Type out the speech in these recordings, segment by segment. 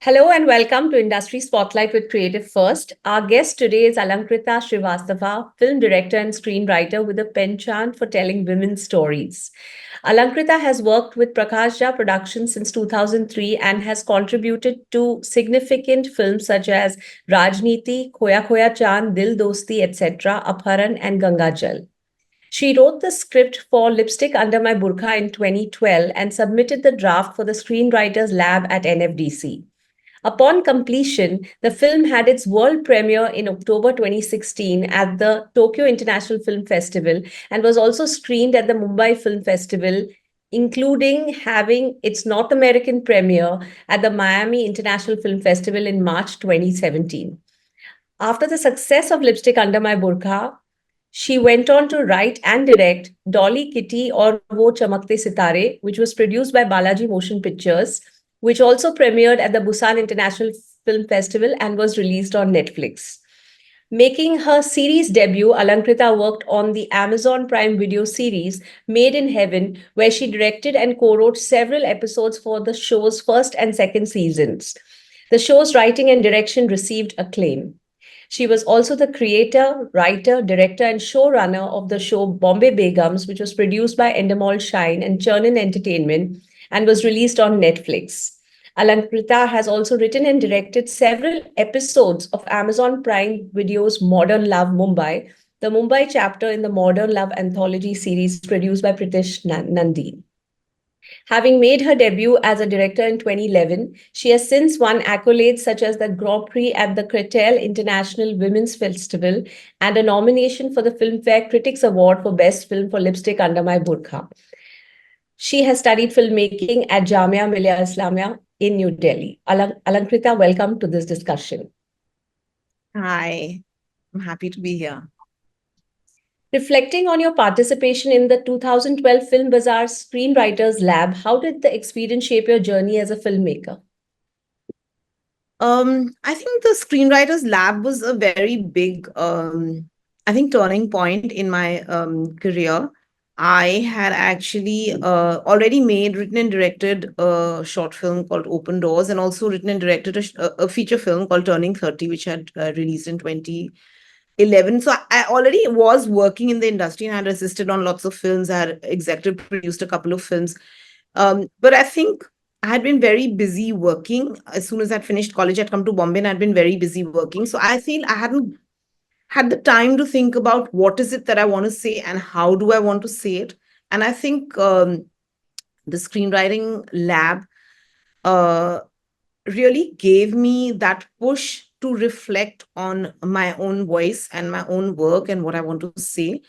Hello and welcome to Industry Spotlight with Creative First. Our guest today is Alankrita Srivastava, film director and screenwriter with a penchant for telling women's stories. Alankrita has worked with Prakash Jha Productions since 2003 and has contributed to significant films such as Rajniti, Khoya Khoya Chand, Dil Dosti, etc., Apharan, and Ganga Jal. She wrote the script for Lipstick Under My Burqa in 2012 and submitted the draft for the Screenwriters Lab at NFDC. Upon completion, the film had its world premiere in October 2016 at the Tokyo International Film Festival and was also screened at the Mumbai Film Festival, including having its North American premiere at the Miami International Film Festival in March 2017. After the success of Lipstick Under My Burqa, she went on to write and direct Dolly Kitty or Wo Chamakte Sitare, which was produced by Balaji Motion Pictures, which also premiered at the Busan International Film Festival and was released on Netflix. Making her series debut, Alankrita worked on the Amazon Prime Video series Made in Heaven, where she directed and co wrote several episodes for the show's first and second seasons. The show's writing and direction received acclaim. She was also the creator, writer, director, and showrunner of the show Bombay Begums, which was produced by Endemol Shine and Churnin Entertainment and was released on Netflix. Alankrita has also written and directed several episodes of Amazon Prime Video's Modern Love Mumbai, the Mumbai chapter in the Modern Love anthology series produced by Pritish Nandi. Having made her debut as a director in 2011, she has since won accolades such as the Grand Prix at the Cretel International Women's Festival and a nomination for the Filmfare Critics Award for Best Film for Lipstick Under My Burqa. She has studied filmmaking at Jamia Millia Islamia in New Delhi. Alankrita, welcome to this discussion. Hi, I'm happy to be here. Reflecting on your participation in the 2012 Film Bazaar Screenwriters Lab, how did the experience shape your journey as a filmmaker? I think the Screenwriters Lab was a very big, I think, turning point in my career. I had actually already made, written, and directed a short film called Open Doors, and also written and directed a feature film called Turning 30, which had released in 2011. So I already was working in the industry and had assisted on lots of films. I had executive produced a couple of films. But I think I had been very busy working. As soon as I'd finished college, I'd come to Bombay and I'd been very busy working. So I feel I hadn't had the time to think about what is it that I want to say and how do I want to say it. And I think the screenwriting lab uh, really gave me that push to reflect on my own voice and my own work and what I want to say.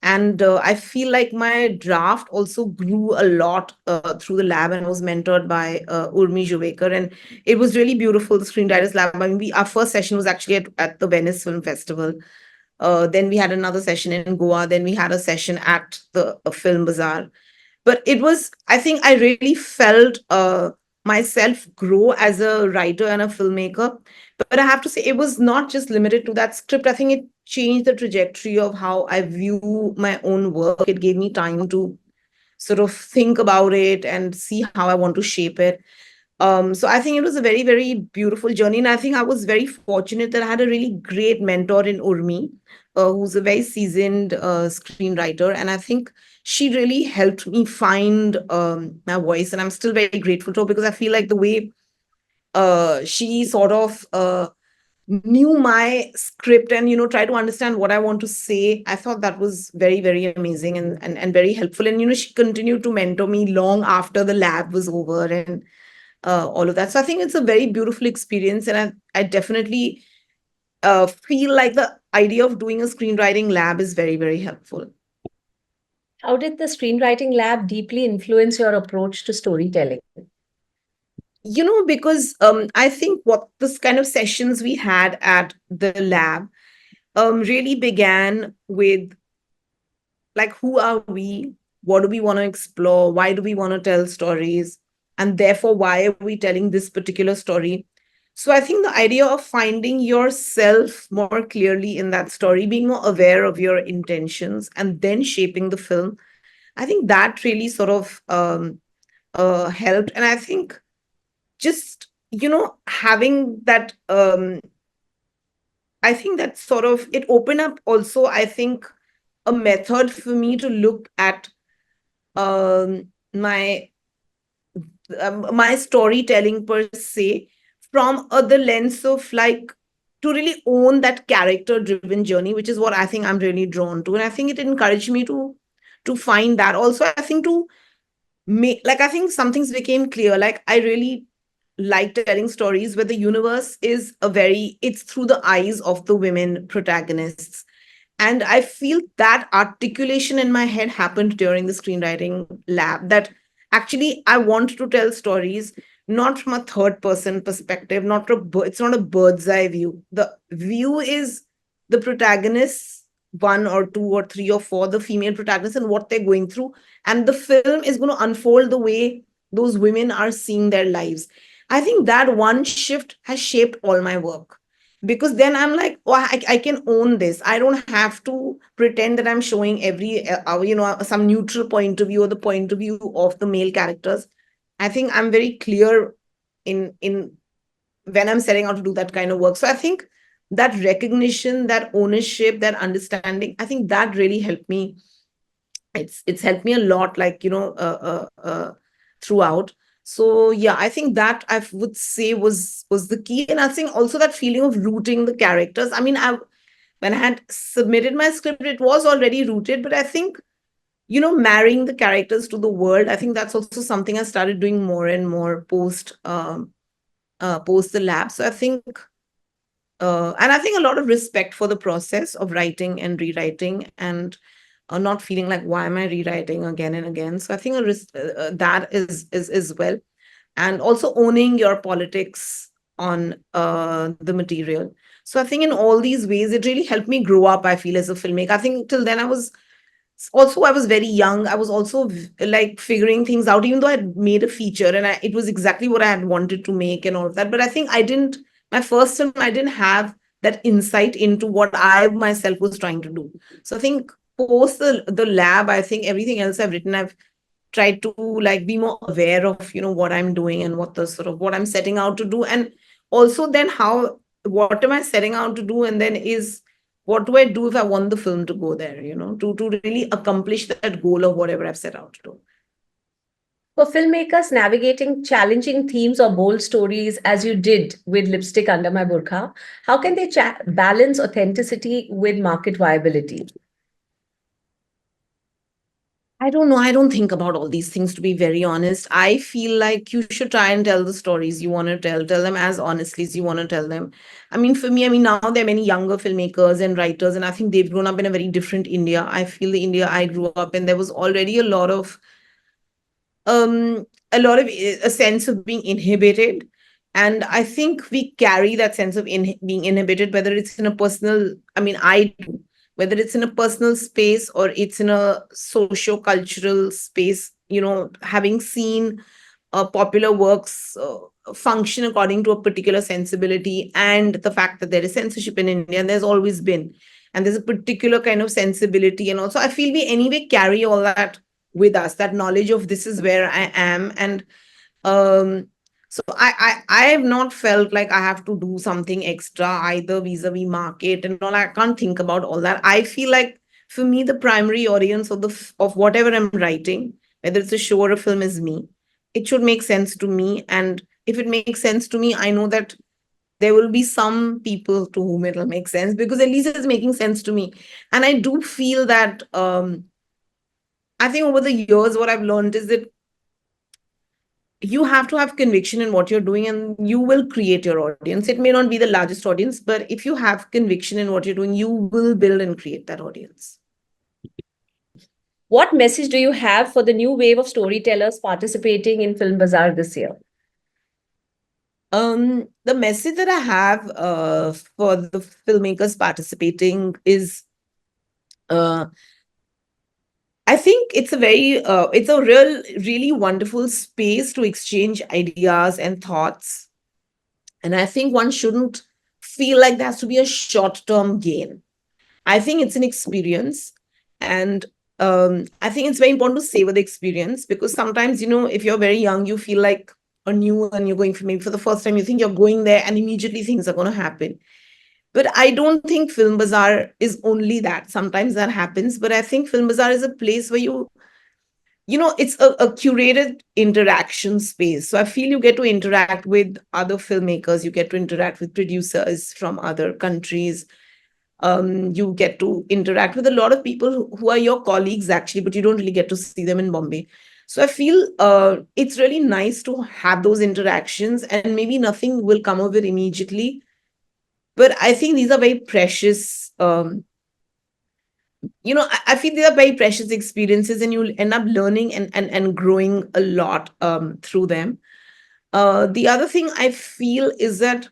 And I feel like my draft also grew a lot through the lab, and I was mentored by Urmi Juvekar. And it was really beautiful, the Screenwriters Lab. I mean, our first session was actually at the Venice Film Festival. Then we had another session in Goa. Then we had a session at the Film Bazaar. But it was, I think I really felt myself grow as a writer and a filmmaker. But I have to say, it was not just limited to that script. I think it changed the trajectory of how I view my own work. It gave me time to sort of think about it and see how I want to shape it. So I think it was a very, very beautiful journey. And I think I was very fortunate that I had a really great mentor in Urmi, who's a very seasoned screenwriter. And I think she really helped me find my voice. And I'm still very grateful to her because I feel like the way she sort of knew my script and try to understand what I want to say. I thought that was very, very amazing and very helpful. And she continued to mentor me long after the lab was over and all of that. So I think it's a very beautiful experience, and I definitely feel like the idea of doing a screenwriting lab is very, very helpful. How did the Screenwriting Lab deeply influence your approach to storytelling? Because I think what this kind of sessions we had at the lab really began with, like, who are we? What do we want to explore? Why do we want to tell stories? And therefore, why are we telling this particular story? So I think the idea of finding yourself more clearly in that story, being more aware of your intentions, and then shaping the film, I think that really sort of helped. And I think just having that, I think that sort of it opened up also, I think, a method for me to look at my my storytelling per se from the lens of like to really own that character driven journey, which is what I think I'm really drawn to. And I think it encouraged me to find that also. I think to make, like, I think some things became clear. Like, I really like telling stories where the universe is a very, it's through the eyes of the women protagonists. And I feel that articulation in my head happened during the screenwriting lab, that actually I want to tell stories not from a third person perspective, not it's not a bird's eye view. The view is the protagonists, one or two or three or four, the female protagonists, and what they're going through. And the film is going to unfold the way those women are seeing their lives. I think that one shift has shaped all my work, because then I'm like, oh, I can own this. I don't have to pretend that I'm showing every some neutral point of view or the point of view of the male characters. I think I'm very clear in when I'm setting out to do that kind of work. So I think that recognition, that ownership, that understanding, I think that really helped me. It's helped me a lot, like, throughout. So yeah, I think that I would say was the key. And I think also that feeling of rooting the characters. I mean, I when I had submitted my script, it was already rooted, but I think, marrying the characters to the world, I think that's also something I started doing more and more post the lab. So I think, and I think a lot of respect for the process of writing and rewriting, and not feeling like, why am I rewriting again and again? So I think that is well. And also owning your politics on the material. So I think in all these ways, it really helped me grow up, I feel, as a filmmaker. I think till then I was very young. I was also like figuring things out, even though I had made a feature, and it was exactly what I had wanted to make and all of that. But I think I didn't, my first film, I didn't have that insight into what I myself was trying to do. So I think post the lab, I think everything else I've written, I've tried to like be more aware of, what I'm doing and what the sort of what I'm setting out to do. And also then how, what am I setting out to do? And then is, what do I do if I want the film to go there, to really accomplish that goal of whatever I've set out to do. For filmmakers navigating challenging themes or bold stories, as you did with Lipstick Under My Burqa, how can they balance authenticity with market viability? I don't know. I don't think about all these things, to be very honest. I feel like you should try and tell the stories you want to tell them as honestly as you want to tell them. I mean, for me, I mean, now there are many younger filmmakers and writers, and I think they've grown up in a very different India. I feel the India I grew up in, there was already um a sense of being inhibited. And I think we carry that sense of being inhibited, whether it's in a personal, I mean, I do, whether it's in a personal space or it's in a socio-cultural space, having seen popular works function according to a particular sensibility, and the fact that there is censorship in India, and there's always been, and there's a particular kind of sensibility. And also, I feel we anyway carry all that with us, that knowledge of this is where I am. And um so I have not felt like I have to do something extra either vis-a-vis market and all. I can't think about all that. I feel like for me the primary audience of of whatever I'm writing, whether it's a show or a film, is me. It should make sense to me, and if it makes sense to me, I know that there will be some people to whom it'll make sense, because at least it's making sense to me. And I do feel that I think over the years what I've learned is that you have to have conviction in what you're doing, and you will create your audience. It may not be the largest audience, but if you have conviction in what you're doing, you will build and create that audience. What message do you have for the new wave of storytellers participating in Film Bazaar this year? The message that I have for the filmmakers participating is, uh, I think it's a really wonderful space to exchange ideas and thoughts. And I think one shouldn't feel like there has to be a short term gain. I think it's an experience. And I think it's very important to savor the experience, because sometimes, if you're very young, you feel like or new and you're going for maybe for the first time, you think you're going there and immediately things are going to happen. But I don't think Film Bazaar is only that. Sometimes that happens, but I think Film Bazaar is a place where it's a curated interaction space. So I feel you get to interact with other filmmakers, you get to interact with producers from other countries, you get to interact with a lot of people who are your colleagues actually, but you don't really get to see them in Bombay. So I feel it's really nice to have those interactions, and maybe nothing will come of it immediately, but I think these are very precious. I feel these are very precious experiences, and you'll end up learning and growing a lot through them. The other thing I feel is that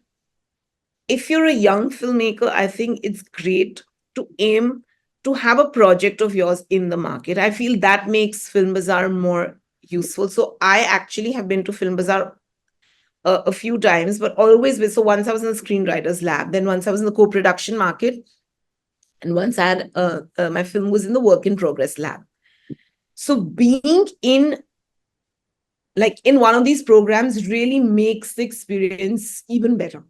if you're a young filmmaker, I think it's great to aim to have a project of yours in the market. I feel that makes Film Bazaar more useful. So I actually have been to Film Bazaar a few times, but always with, so once I was in the screenwriters lab, then once I was in the co-production market, and once I had my film was in the work in progress lab. So being in like in one of these programs really makes the experience even better.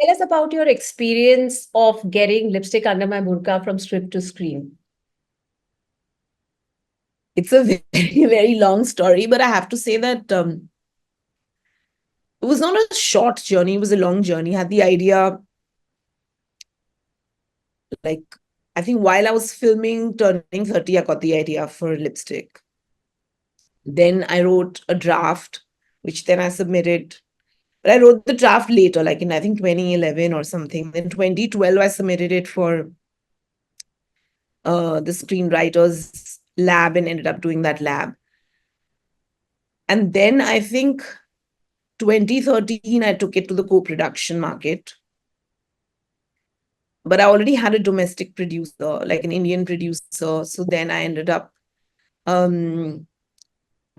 Tell us about your experience of getting lipstick under my burqa from script to screen. It's a very, very long story, but I have to say that it was not a short journey, it was a long journey. I had the idea, like, I think while I was filming Turning 30, I got the idea for lipstick. Then I wrote a draft, which then I submitted. But I wrote the draft later, like in I think 2011 or something. Then 2012, I submitted it for the screenwriters lab and ended up doing that lab. And then I think 2013, I took it to the co-production market. But I already had a domestic producer, like an Indian producer. So then I ended up um,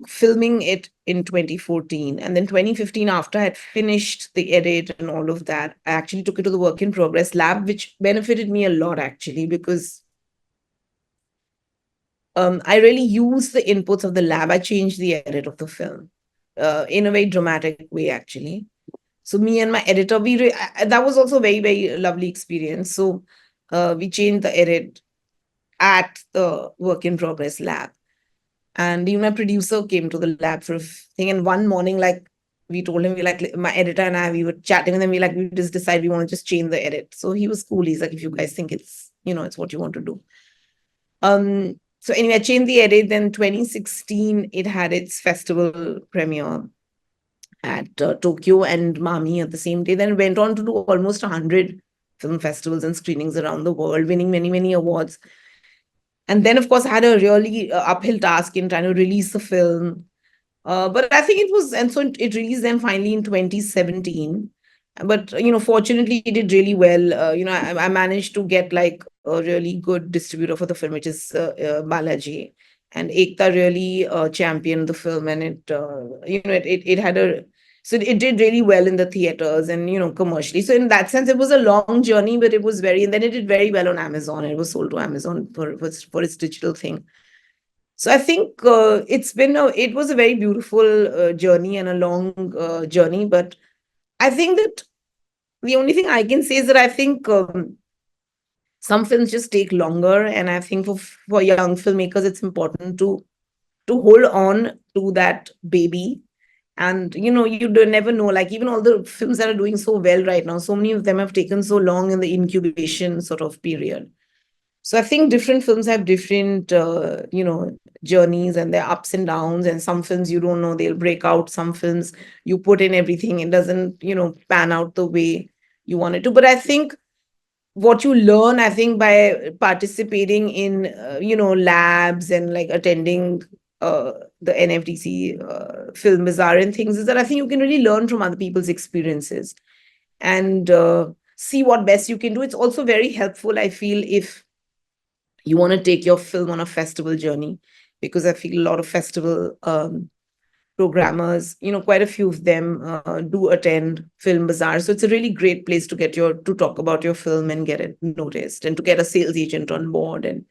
filming it in 2014. And then 2015, after I had finished the edit and all of that, I actually took it to the work in progress lab, which benefited me a lot actually, because I really used the inputs of the lab. I changed the edit of the film in a very dramatic way, actually. So me and my editor, that was also a very, very lovely experience. So we changed the edit at the work in progress lab. And even my producer came to the lab for a thing. And one morning, like we told him, we like my editor and I, we were chatting with him. We just decided we want to just change the edit. So he was cool. He's like, if you guys think it's what you want to do. So anyway, I changed the edit. Then 2016, it had its festival premiere at Tokyo and Mami at the same day. Then it went on to do almost 100 film festivals and screenings around the world, winning many, many awards. And then, of course, I had a really uphill task in trying to release the film. But I think it was, and so it released then finally in 2017. But, fortunately, it did really well. I managed to get like a really good distributor for the film, which is Balaji. And Ekta really championed the film, and it had so it did really well in the theaters and, commercially. So in that sense, it was a long journey, but and then it did very well on Amazon. It was sold to Amazon for its digital thing. So I think it was a very beautiful journey and a long journey. But I think that the only thing I can say is that I think some films just take longer, and I think for young filmmakers, it's important to hold on to that baby. And you do never know. Like even all the films that are doing so well right now, so many of them have taken so long in the incubation sort of period. So I think different films have different, journeys and their ups and downs. And some films you don't know they'll break out. Some films you put in everything, it doesn't, pan out the way you want it to. But I think what you learn, I think, by participating in, labs and like attending the NFDC Film Bazaar and things, is that I think you can really learn from other people's experiences and see what best you can do. It's also very helpful, I feel, if you want to take your film on a festival journey, because I feel a lot of festival programmers, quite a few of them do attend Film Bazaar. So it's a really great place to talk about your film and get it noticed and to get a sales agent on board and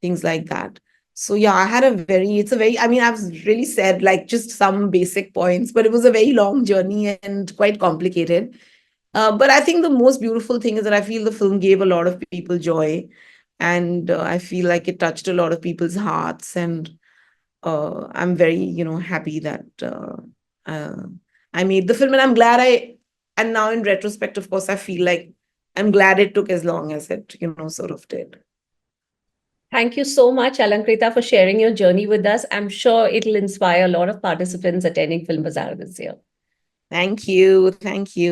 things like that. So yeah, I had a very, it's a very, I mean, I've really said like just some basic points, but it was a very long journey and quite complicated. But I think the most beautiful thing is that I feel the film gave a lot of people joy, and I feel like it touched a lot of people's hearts, and I'm very, happy that uh, I made the film, and I'm glad and now in retrospect, of course, I feel like I'm glad it took as long as it, sort of did. Thank you so much, Alankrita, for sharing your journey with us. I'm sure it'll inspire a lot of participants attending Film Bazaar this year. Thank you. Thank you.